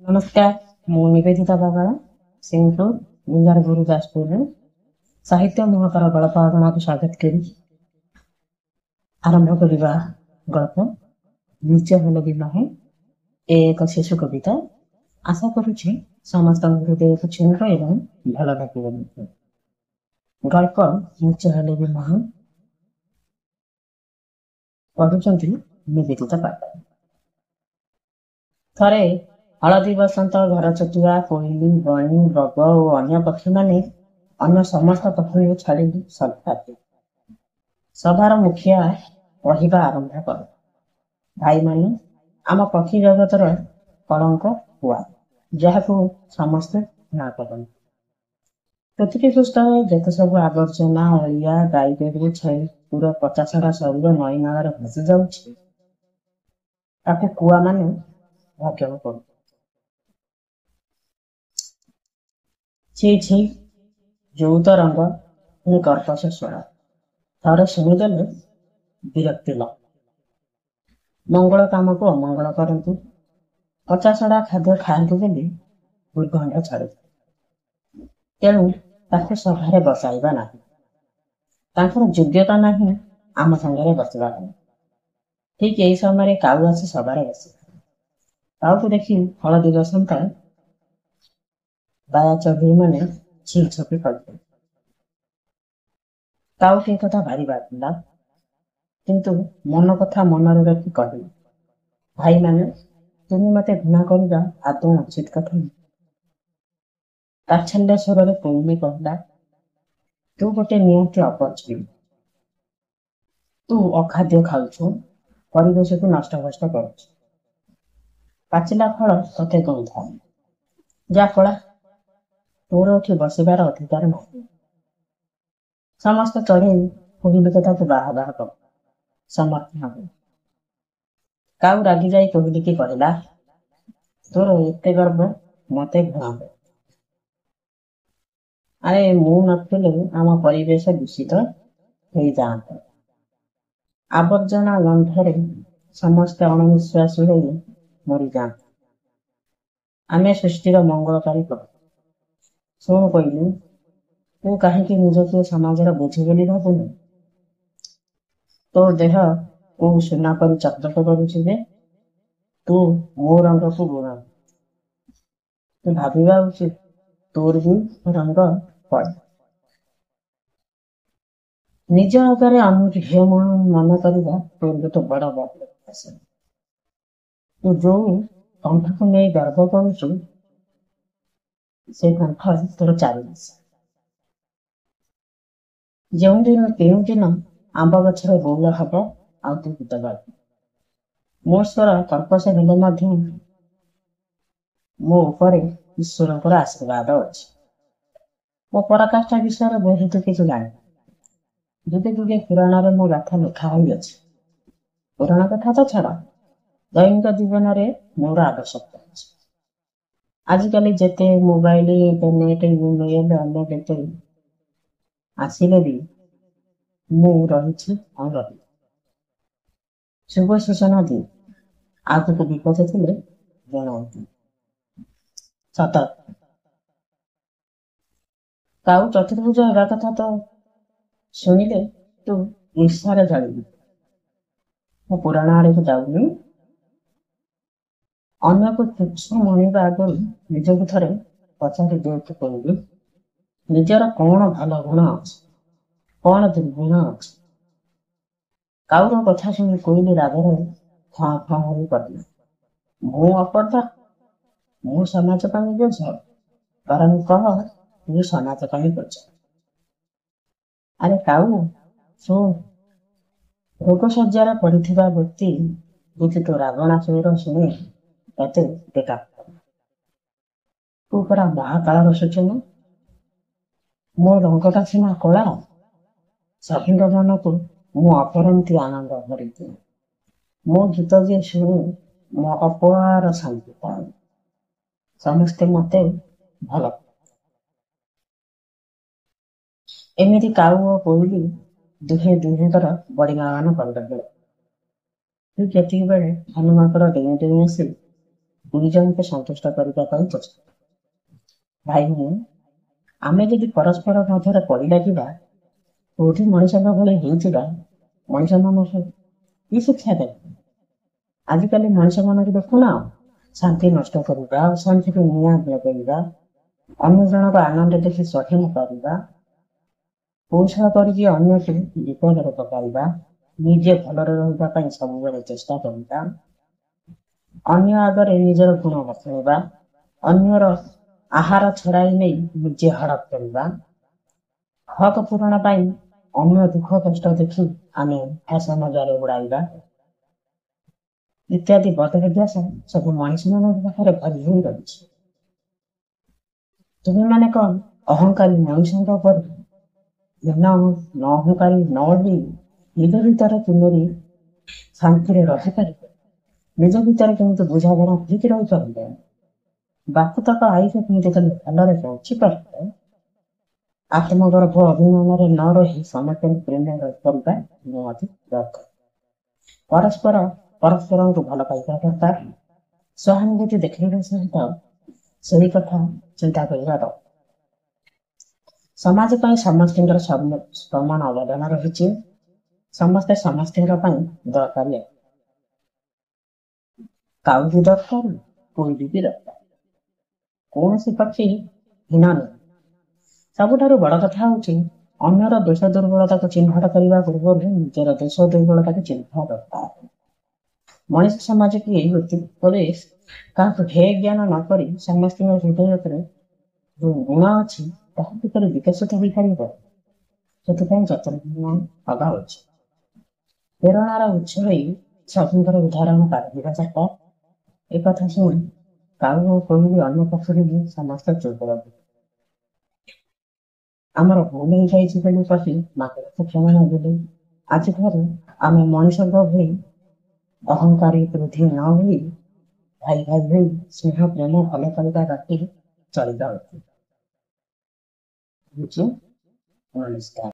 नमस्कार, ମୁଁ ନିବେଦିତା ବାବାଳ ସିଂହପୁର ଗୁରୁ ଯାଜପୁରରୁ ସାହିତ୍ୟ ମହାକାର ଗଳ୍ପ ଆପଣଙ୍କୁ ସ୍ୱାଗତ କରି ଆରମ୍ଭ କରିବା ଗଳ୍ପ ନିଜ ହେଲେ ବି ନୁହେଁ ଏ ଏକ ଶିଶୁ କବିତା। ଆଶା କରୁଛି ସମସ୍ତଙ୍କ ହୃଦୟକୁ ଛୁଇଁବ ଏବଂ ଭଲ ଲାଗିବ। ଗଳ୍ପ ନିଜ ହେଲେ ବି ନୁହେଁ, ପଢୁଛନ୍ତି ନିବେଦିତା ବାବାଳ। ଥରେ ହଳଦୀ ବସନ୍ତ ଘର ଚଟିଆ କୋଇଲି ବଣି ବଗ ଓ ଅନ୍ୟ ପକ୍ଷୀମାନେ ଅନ୍ୟ ସମସ୍ତ ପକ୍ଷୀଙ୍କୁ ଛାଡ଼ି ସଭାରେ ସଭାର ମୁଖିଆ କହିବା ଆରମ୍ଭ କର। ଭାଇମାନେ, ଆମ ପକ୍ଷୀ ଜଗତର କଳଙ୍କ କୁଆ, ଯାହାକୁ ସମସ୍ତେ ନା କରନ୍ତି। ପୃଥିବୀ ପୃଷ୍ଠରେ ଯେତେ ସବୁ ଆବର୍ଜନା ଅଳିଆ ଗାଈ ଗୋରୁ ଛେଳି ପୁରା ପଚାସଢା ଶରୀର ନଈ ନାଳରେ ଭାସି ଯାଉଛି, ତାକୁ କୁଆ ମାନେ ଭକ୍ଷଣ କରୁ। ଛି ଛି, ଯୌତ ରଙ୍ଗ ପୁଣି କର୍କଶ ସ୍ୱର, ଥରେ ଶୁଣିଦେଲେ ବିରକ୍ତି ଲ। ମଙ୍ଗଳ କାମକୁ ଅମଙ୍ଗଳ କରନ୍ତି, ପଚାସଢା ଖାଦ୍ୟ ଖାଆନ୍ତି ବୋଲି ଦୁର୍ଗନ୍ଧ ଛାଡୁଛି। ତେଣୁ ତାକୁ ସଭାରେ ବସାଇବା ନାହିଁ। ତାଙ୍କର ଯୋଗ୍ୟତା ନାହିଁ ଆମ ସାଙ୍ଗରେ ବସିବା ପାଇଁ। ଠିକ ଏଇ ସମୟରେ କାଉ ଆସି ସଭାରେ ବସିଲା। କାଉକୁ ଦେଖି ହଳଦୀ ବସନ୍ତ ବାୟା ଚଢେଇ ମାନେ ଛି ଛପି କରିଥିଲେ। କାଉକୁ ଏ କଥା ଭାରି ବାଧିଲା, କିନ୍ତୁ ମନ କଥା ମନରେ ରଖି କହିଲେ, ଭାଇମାନେ, ତୁମେ ମତେ ଘୃଣା କରିବା ଆଦୌ ଉଚିତ କଥା ନୁହେଁ। ତାଚ୍ଛଲ୍ୟ ସ୍ୱରରେ କୋଇଲି କହିଲା, ତୁ ଗୋଟେ ନିହାତି ଅପରଜୀବୀ। ତୁ ଅଖାଦ୍ୟ ଖାଉଛୁ, ପରିବେଶକୁ ନଷ୍ଟଭ୍ରଷ୍ଟ କରୁଛୁ। ପାଚିଲା ଫଳ ତତେ ଗନ୍ଧାଏ। ଯା କଳା, ତୋର ଏଠି ବସିବାର ଅଧିକାର ନାହିଁ। ସମସ୍ତ ଚଢେଇ କୋଇଲି କଥାକୁ ବାହା କର ସମର୍ଥନ ହେବ। କାଉ ରାଗି ଯାଇ କୋଇଲିକି କହିଲା, ତୋର ଏତେ ଗର୍ବ, ମତେ ଘୃଣା ହୁଏ। ଆରେ ମୁଁ ନଥିଲେ ଆମ ପରିବେଶ ଦୂଷିତ ହେଇଯାଆନ୍ତା। ଆବର୍ଜନା ଗନ୍ଧରେ ସମସ୍ତେ ଅଣନିଶ୍ୱାସୀ ହୋଇ ମରିଯାଆନ୍ତି। ଆମେ ସୃଷ୍ଟିର ମଙ୍ଗଳକାରୀ କରୁ। ଶୁଣ କହିଲୁ, ତୁ କାହିଁକି ନିଜକୁ ସମାଜର ବୋଝ ବୋଲି ଭାବୁନୁ? ତୋ ଦେହ କୋଉ ସୁନା ପରି ଚକଚକ କରୁଛି ଯେ ତୁ ମୋ ରଙ୍ଗକୁ ଗୁଣ। ତୁ ଭାବିବା ଉଚିତ, ତୋର ବି ରଙ୍ଗ କଳା। ନିଜ ଆଗରେ ଆମକୁ ଝିଅ ମନେ କରିବା ତୋର ଗୋଟେ ବଡ ବଡ। ତୁ ଯୋଉ କଣ୍ଠକୁ ନେଇ ଗର୍ବ କରୁଛୁ, ସେ କଣ୍ଠ ତୋର 4 ମାସ। କେଉଁଦିନ ଆମ୍ବ ଗଛରେ ବଉଳ ହବ ଆଉ ତୁ ଗୀତ ଗାଇବୁ। ମୋ ସ୍ୱର କର୍କଶ ହେଲେ ମଧ୍ୟ ମୋ ଉପରେ ଈଶ୍ୱରଙ୍କର ଆଶୀର୍ବାଦ ଅଛି। ମୋ ପରାକାଷ୍ଠା ବିଷୟରେ ବହୁତ କିଛି ଜାଣିବ। ଯୁଗେ ଯୁଗେ ପୁରାଣରେ ମୋ ଗାଥା ଲେଖା ହୋଇଅଛି। ପୁରାଣ କଥା ତ ଛାଡ଼, ଦୈନିକ ଜୀବନରେ ମୋର ଆବଶ୍ୟକତା ଅଛି। ଆଜିକାଲି ଯେତେ ମୋବାଇଲ, ଇଣ୍ଟରନେଟ, ଇମେଲ, ଅନ୍ୟ କେତେ ଆସିଲେ ବି ମୁଁ ରହିଛି ଆଉ ରହିବି। ଶୁଭ ସୂଚନା ଦିଏ, ଆଗକୁ ବିପଦ ଥିଲେ ଜଣାନ୍ତି। ସତ, କାଉ ଚତୁର୍ଭୁଜ ହେବା କଥା ତ ଶୁଣିଲେ ତୁ ଈର୍ଷାରେ ଜାଣିବୁ। ମୁଁ ପୁରାଣ ଆଡକୁ ଯାଉନି। ଅନ୍ୟକୁ ତୁଚ୍ଛ ମଣିବା ଆଗରୁ ନିଜକୁ ଥରେ ପଚାରି ଦିଅନ୍ତୁ କହିବି, ନିଜର କଣ ଭଲ ଗୁଣ ଅଛି, କଣ ଦୁର୍ଗୁଣ ଅଛି? କାଉର କଥା ଶୁଣି କୋଇଲି ରାଗରେ ଫଁ ଫଁ ହୋଇ ପଡ଼ିଲା। ମୁଁ ଅପର୍ଦ୍ଧା, ମୁଁ ସମାଜ ପାଇଁ ବୋଝ, ବରଂ କହ ତୁ ସମାଜ ପାଇଁ ବୋଝ। ଆରେ କାଉ, ଶୁଣ, ରୋଗ ଶଯ୍ୟାରେ ପଡ଼ିଥିବା ବ୍ୟକ୍ତି ଯଦି ତୋ ରାଗଣା ସ୍ୱର ଶୁଣେ ତତେ ବେକା। ତୁ ପରା ମହାକାଳର ସୂଚନା। ମୋ ରଙ୍ଗଟା ସିନା କଳା, ସଭିଙ୍କ ମନକୁ ମୁଁ ଅପରନ୍ତି ଆନନ୍ଦ ଭରିଦିଏ। ମୋ ଗୀତ ଯିଏ ଶୁଣେ ମୋ ଅପହାର ଶାନ୍ତି ପାଏ। ସମସ୍ତେ ମତେ ଭଲ। ଏମିତି କାଉ ଓ କୋଇଲି ଦୁହେଁ ଦୁହେଁଙ୍କର ବଡ଼ିଗାମାନ କରିଦେଲେ। ଠିକ୍ ଏତିକିବେଳେ ହନୁମାଙ୍କର ଡେଇଁ ଡେଇଁ ଆସି ଗୁରୁଜନଙ୍କୁ ସନ୍ତୁଷ୍ଟ କରିବା ପାଇଁ ଚେଷ୍ଟା। ଭାଇ ମୁଁ ଆମେ ଯଦି ପରସ୍ପର ମଧ୍ୟରେ କଳି ଲାଗିବା, କୋଉଠି ମଣିଷଙ୍କ ଭଳି ହେଇଯିବା, ମଣିଷମାନଙ୍କୁ କି ଶିକ୍ଷା ଦେବେ? ଆଜିକାଲି ମଣିଷମାନଙ୍କୁ ଦେଖୁନା, ଶାନ୍ତି ନଷ୍ଟ କରିବା, ଅଶାନ୍ତିକୁ ନିଆଁ ଲଗେଇବା, ଅନ୍ୟ ଜଣଙ୍କ ଆନନ୍ଦ ଦେଖି ସ୍ୱାଧୀନ କରିବା, କୌଶଳ କରିକି ଅନ୍ୟକୁ ବିପଦରେ ପକାଇବା, ନିଜେ ଭଲରେ ରହିବା ପାଇଁ ସବୁବେଳେ ଚେଷ୍ଟା କରିବା, ଅନ୍ୟ ଆଗରେ ନିଜର ଗୁଣ ବସାଇବା, ଅନ୍ୟର ଆହାର ଛଡ଼ାଇ ନେଇ ନିଜେ ହଡପ କରିବା, ହକ ପୂରଣ ପାଇଁ ଅନ୍ୟ ଦୁଃଖ କଷ୍ଟ ଦେଖି ଆମେ ହସ ମଜାରେ ଉଡାଇବା ଇତ୍ୟାଦି ବଦ ଅଭ୍ୟାସ ସବୁ ମଣିଷମାନଙ୍କ ପାଖରେ ଭରି ହୋଇ ରହିଛି। ତୁମେମାନେ କଣ ଅହଙ୍କାରୀ ମଣିଷଙ୍କ ପରି ନ ଅହଙ୍କାରୀ ନ ହୋଇ ନିଜ ଭିତରେ ତୁମରି ଶାନ୍ତିରେ ରହିପାରିବ? ନିଜ ଭିତରେ କେମିତି ବୁଝାମଣା ଠିକ୍ ରହିପାରିବ? ବାପୁତକ ଆଇସ କେମିତି ତମେ ଭଲରେ ବଞ୍ଚିପାରିବ? ଆତ୍ମଗର୍ଭ ଅଭିମାନରେ ନ ରହି ସମସ୍ତଙ୍କୁ ପ୍ରେମରେ କରିବା ନିହାତି ଦରକାର। ପରସ୍ପରଙ୍କୁ ଭଲ ପାଇବା ଦରକାର। ସହାନୁଭୂତି ଦେଖାଇବା ସହିତ ସେହି କଥା ଚିନ୍ତା କରିବା ଦରକାର। ସମାଜ ପାଇଁ ସମସ୍ତଙ୍କର ସମାନ ଅବଦାନ ରହିଛି। ସମସ୍ତେ ସମସ୍ତଙ୍କ ପାଇଁ ଦରକାର। କାଉ ବି ଦରକାର, କୋଇଲି ବି ଦରକାର। କୌଣସି ପକ୍ଷୀ ହୀନ ନୁହେଁ। ସବୁଠାରୁ ବଡ କଥା ହଉଛି ଅନ୍ୟର ଦୋଷ ଦୁର୍ବଳତାକୁ ଚିହ୍ନଟ କରିବା ପୂର୍ବରୁ ନିଜର ଦୋଷ ଦୁର୍ବଳତାକୁ ଚିହ୍ନିବା ଦରକାର। ମଣିଷ ସମାଜକୁ ଏହି ଉପଦେଶ କାହାକୁ ହେ ଜ୍ଞାନ ନ କରି ସମସ୍ତଙ୍କ ହୃଦୟରେ ଯୋଉ ଗୁଣ ଅଛି ତାହା ଭିତରେ ବିକଶିତ ହୋଇପାରିବ, ସେଥିପାଇଁ ଯତ୍ନ ହବା ଉଚିତ। ପ୍ରେରଣାର ଉତ୍ସ ହୋଇ ସବୁଙ୍କର ଉଦାହରଣ କାଢିବା ଦରକାର। ଏକଥା ଶୁଣି କାଉ ଓ କୋଇଲି ଅନ୍ୟ ପକ୍ଷରୁ ବି ସମସ୍ତେ ଚୁପ ରହିବେ। ଆମର ଭୁଲ ହେଇଯାଇଛି ବୋଲି କହି ମାତାକୁ କ୍ଷମା ମାଗିଲେ। ଆଜିଠାରୁ ଆମେ ମଣିଷଙ୍କ ଭଳି ଅହଙ୍କାରୀ ବୃଦ୍ଧି ନ ହୋଇ ଭାଇ ଭାଇ ହୋଇ ସ୍ନେହ ପ୍ରେମ ଭଲ ପାଇବା ରାଖି ଚଳିବା ଉଚିତ। ନମସ୍କାର।